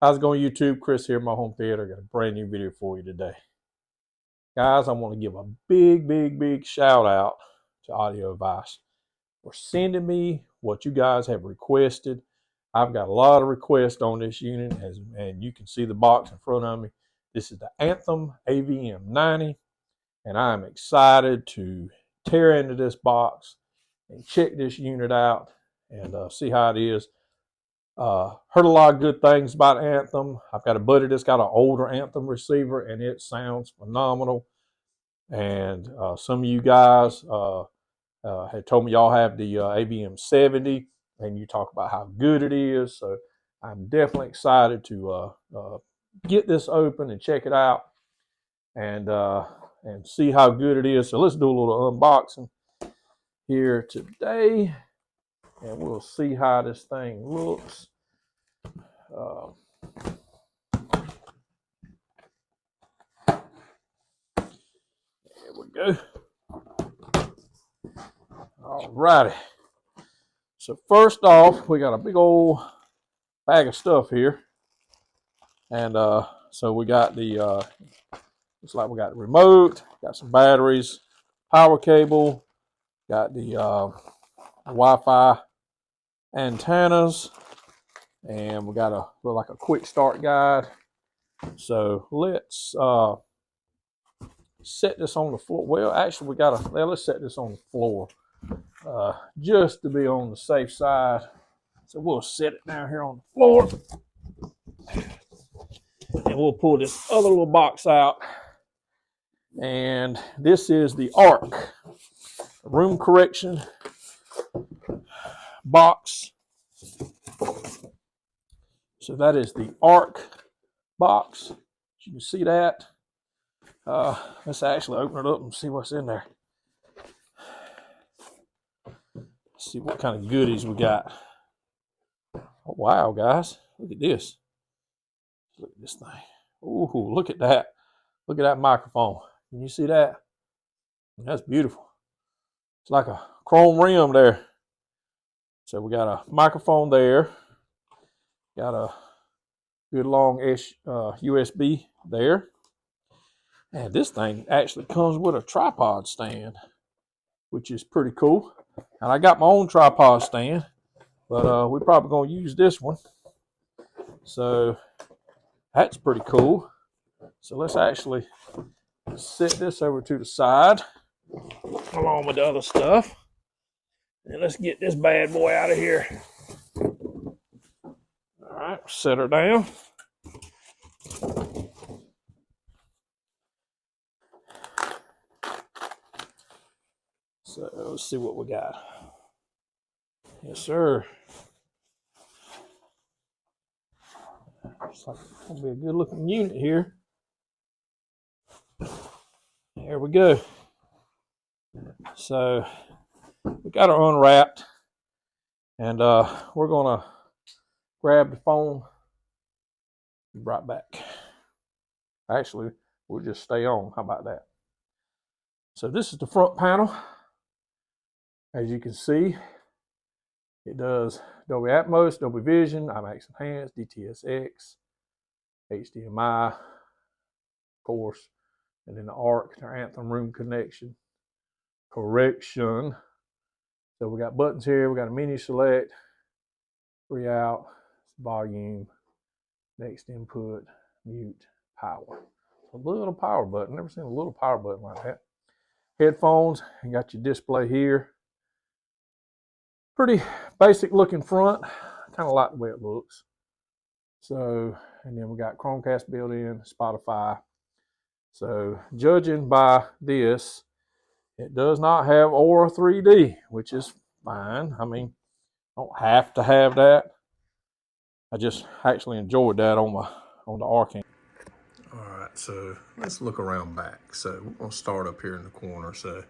How's it going, YouTube? Chris here, my home theater. Got a brand new video for you today. Guys, I want to give a big shout out to Audio Advice for sending me what you guys have requested. I've got a lot of requests on this unit, and you can see the box in front of me. This is the Anthem AVM90, and I'm excited to tear into this box and check this unit out and see how it is. Heard a lot of good things about Anthem. I've got a buddy that's got an older Anthem receiver, and it sounds phenomenal. And some of you guys had told me y'all have the AVM70, and you talk about how good it is. So I'm definitely excited to get this open and check it out, and see how good it is. So let's do a little unboxing here today, and we'll see how this thing looks. There we go. All righty. So first off, we got a big old bag of stuff here, and so we got the looks like we got the remote, got some batteries, power cable, got the Wi-Fi antennas, and we got like a quick start guide. So let's set this on the floor. Well, actually, let's set this on the floor just to be on the safe side. So we'll set it down here on the floor, and we'll pull this other little box out. And this is the ARC room correction box. So that is the ARC box. You can see that. Let's actually open it up and see what's in there. See what kind of goodies we got. Oh, wow, guys. Look at this. Look at this thing. Ooh, look at that. Look at that microphone. Can you see that? That's beautiful. It's like a chrome rim there. So we got a microphone there. Got a good long USB there. And this thing actually comes with a tripod stand, which is pretty cool. And I got my own tripod stand, but we're probably going to use this one. So that's pretty cool. So let's actually set this over to the side along with the other stuff. And let's get this bad boy out of here. All right, set her down. So let's see what we got. Yes, sir. Looks like it's gonna be a good looking unit here. There we go. So we got her unwrapped, and we're gonna grab the phone. Be right back. Actually, we'll just stay on. How about that? So this is the front panel. As you can see, it does Dolby Atmos, Dolby Vision, IMAX Enhanced, DTSX, HDMI, of course, and then the ARC, our Anthem room connection, correction. So we got buttons here. We got a menu select, 3 out, volume, next input, mute, power. A little power button. Never seen a little power button like that. Headphones, and got your display here. Pretty basic looking front. Kind of like the way it looks. So, and then we got Chromecast built in, Spotify. So, judging by this, it does not have Aura 3D, which is fine. I mean, don't have to have that. I just actually enjoyed that on the ARC. All right, so let's look around back. So we're gonna start up here in the corner. So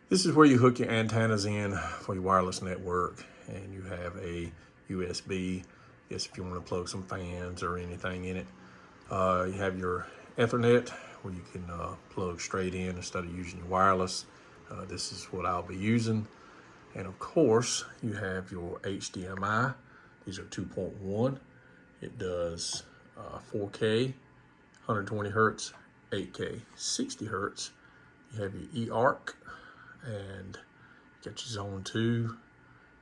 this is where you hook your antennas in for your wireless network, and you have a USB. I guess if you want to plug some fans or anything in it. You have your Ethernet where you can plug straight in instead of using your wireless. This is what I'll be using. And of course, you have your HDMI. These are 2.1. It does 4K, 120 hertz, 8K, 60 hertz. You have your eARC, and you got your Zone 2,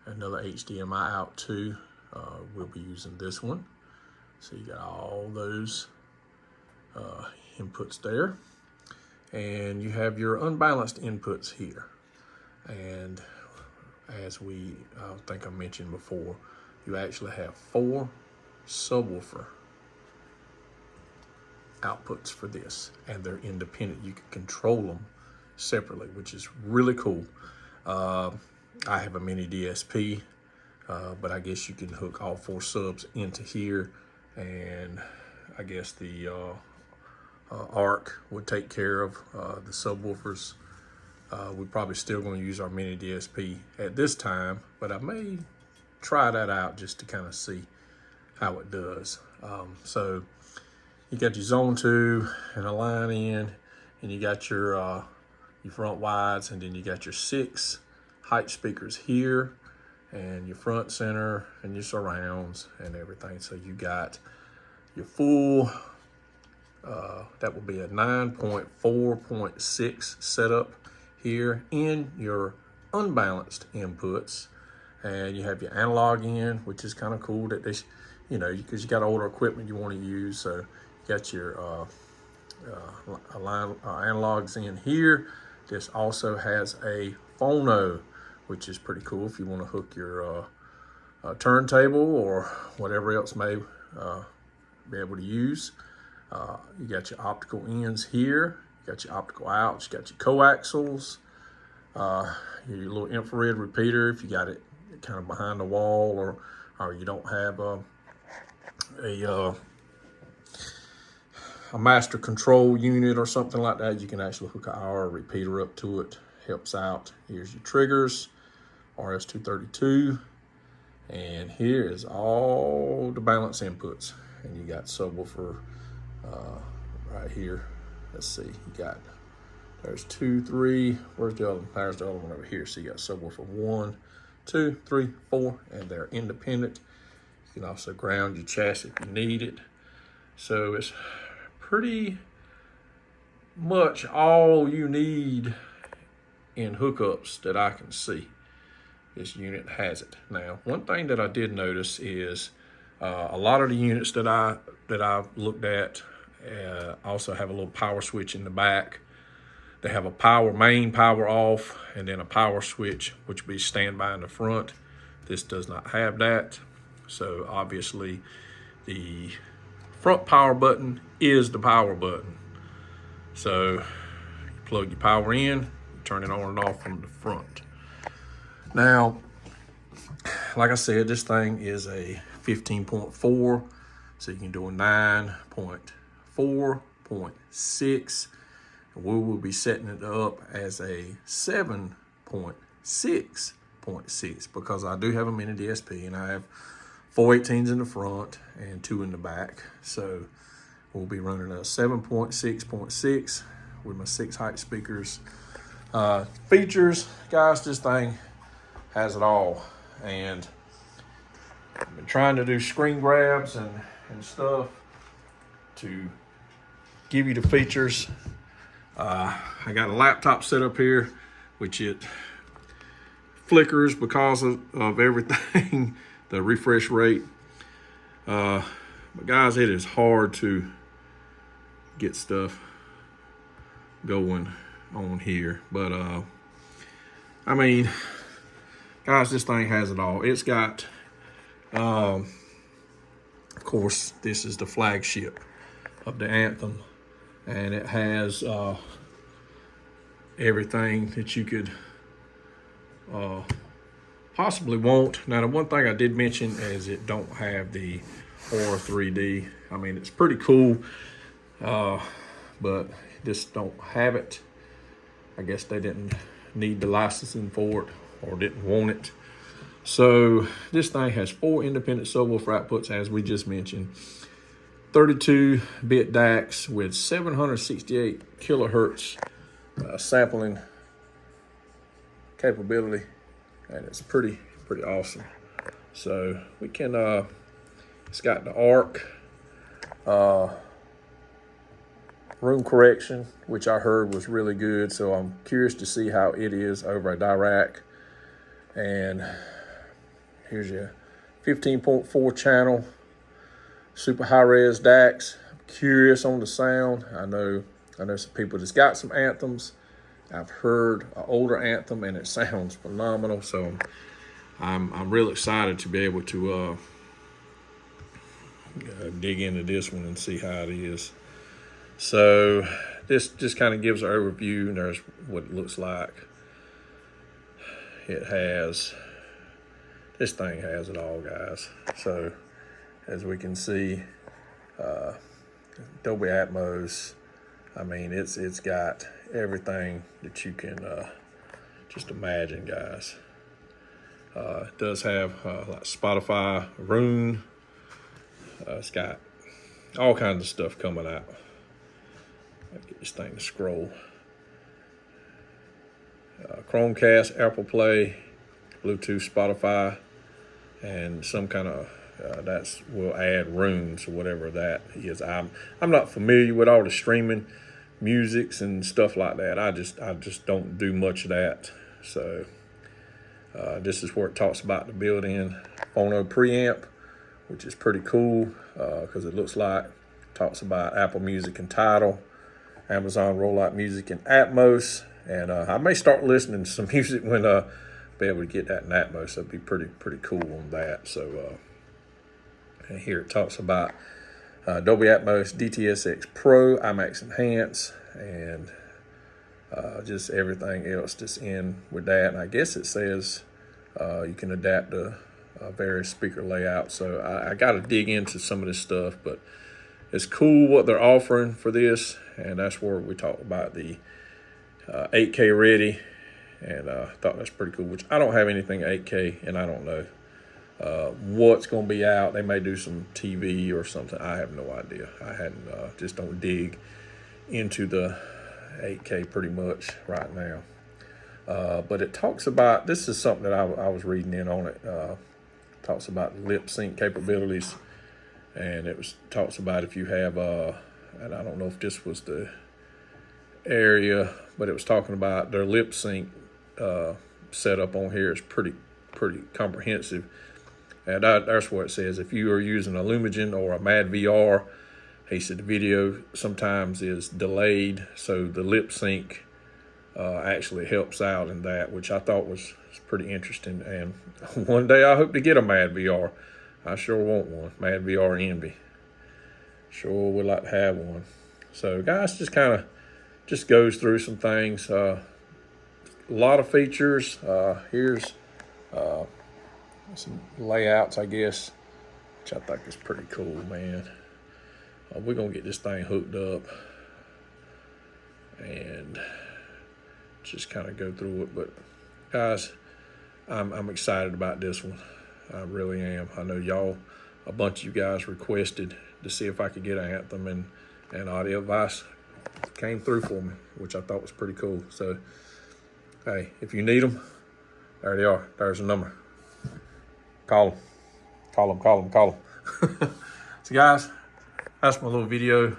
another HDMI out 2. We'll be using this one. So you got all those inputs there. And you have your unbalanced inputs here. And as I think I mentioned before, you actually have 4 subwoofer outputs for this, and they're independent. You can control them separately, which is really cool. I have a mini DSP, but I guess you can hook all 4 subs into here, and I guess the ARC would take care of the subwoofers. We're probably still going to use our mini DSP at this time, but I may try that out just to kind of see how it does. So you got your Zone 2 and a line in, and you got your front wides, and then you got your 6 height speakers here, and your front center, and your surrounds, and everything. So you got your full, that will be a 9.4.6 setup here in your unbalanced inputs. And you have your analog in, which is kind of cool that they, because you got older equipment you want to use. So you got your analogs in here. This also has a phono, which is pretty cool if you want to hook your turntable or whatever else may be able to use. You got your optical ends here. You got your optical outs. You got your coaxials. Your little infrared repeater if you got it kind of behind the wall, or you don't have a master control unit or something like that. You can actually hook our repeater up to it. Helps out. Here's your triggers, RS-232, and here is all the balance inputs. And you got subwoofer right here. Let's see, you got, there's 2, 3, where's the other one? There's the other one over here. So you got subwoofer 1, 2, 3, 4, and they're independent. You can also ground your chassis if you need it. So it's pretty much all you need in hookups that I can see. This unit has it. Now, one thing that I did notice is a lot of the units that I looked at also have a little power switch in the back. They have a main power off, and then a power switch, which will be standby in the front. This does not have that. So obviously the front power button is the power button. So you plug your power in, turn it on and off from the front. Now, like I said, this thing is a 15.4, so you can do a 9.4.6. We will be setting it up as a 7.6.6 because I do have a mini DSP and I have 4 18s in the front and 2 in the back. So we'll be running a 7.6.6 with my 6 height speakers. Features, guys, this thing has it all. And I've been trying to do screen grabs and stuff to give you the features. I got a laptop set up here, which it flickers because of everything, the refresh rate. But guys, it is hard to get stuff going on here. But I mean, guys, this thing has it all. It's got, of course, this is the flagship of the Anthem. And it has everything that you could possibly want. Now, the one thing I did mention is it don't have the R3D. I mean, it's pretty cool, but just don't have it. I guess they didn't need the licensing for it or didn't want it. So this thing has 4 independent subwoofer outputs, as we just mentioned. 32-bit DACs with 768 kilohertz sampling capability, and it's pretty awesome. So we can It's got the arc, room correction, which I heard was really good. So I'm curious to see how it is over at Dirac. And here's your 15.4 channel, super high res DAX. I'm curious on the sound. I know some people that's got some Anthems. I've heard an older Anthem and it sounds phenomenal. So I'm real excited to be able to dig into this one and see how it is. So this just kind of gives an overview, and there's what it looks like. This thing has it all, guys. So as we can see, Dolby Atmos, I mean, it's got everything that you can just imagine, guys. It does have like Spotify, Roon. It's got all kinds of stuff coming out. I'll get this thing to scroll. Chromecast, Apple Play, Bluetooth, Spotify, and some kind of will add Rooms or whatever that is. I'm not familiar with all the streaming musics and stuff like that. I just don't do much of that. So this is where it talks about the built-in phono preamp, which is pretty cool because it looks like it talks about Apple Music and Tidal, Amazon Rollout Music and Atmos, and I may start listening to some music when be able to get that in Atmos. That'd be pretty cool on that. So and here it talks about Dolby Atmos, DTS:X Pro, IMAX Enhance, and just everything else that's in with that. And I guess it says you can adapt to various speaker layouts. So I got to dig into some of this stuff, but it's cool what they're offering for this. And that's where we talk about the 8K ready. And I thought that's pretty cool, which I don't have anything 8K, and I don't know what's going to be out. They may do some TV or something. I have no idea. I hadn't just don't dig into the 8K pretty much right now. But it talks about, this is something that I was reading in on it. Talks about lip sync capabilities, and talks about if you have and I don't know if this was the area, but it was talking about their lip sync setup on here is pretty comprehensive. And that's what it says. If you are using a Lumigen or a Mad VR, he said the video sometimes is delayed, so the lip sync actually helps out in that, which I thought was pretty interesting. And one day I hope to get a Mad VR. I sure want one. Mad VR Envy. Sure would like to have one. So guys, just kind of goes through some things. A lot of features. Here's some layouts, I guess, which I think is pretty cool, man. We're gonna get this thing hooked up and just kind of go through it. But guys, I'm excited about this one. I really am. I know y'all, a bunch of you guys requested to see if I could get an Anthem, and Audio Device came through for me, which I thought was pretty cool. So hey, if you need them, there they are. There's the number. Call them. So guys, that's my little video.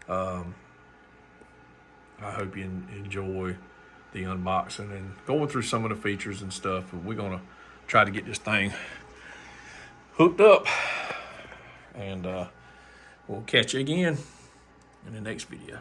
I hope you enjoy the unboxing and going through some of the features and stuff. But we're gonna try to get this thing hooked up, and we'll catch you again in the next video.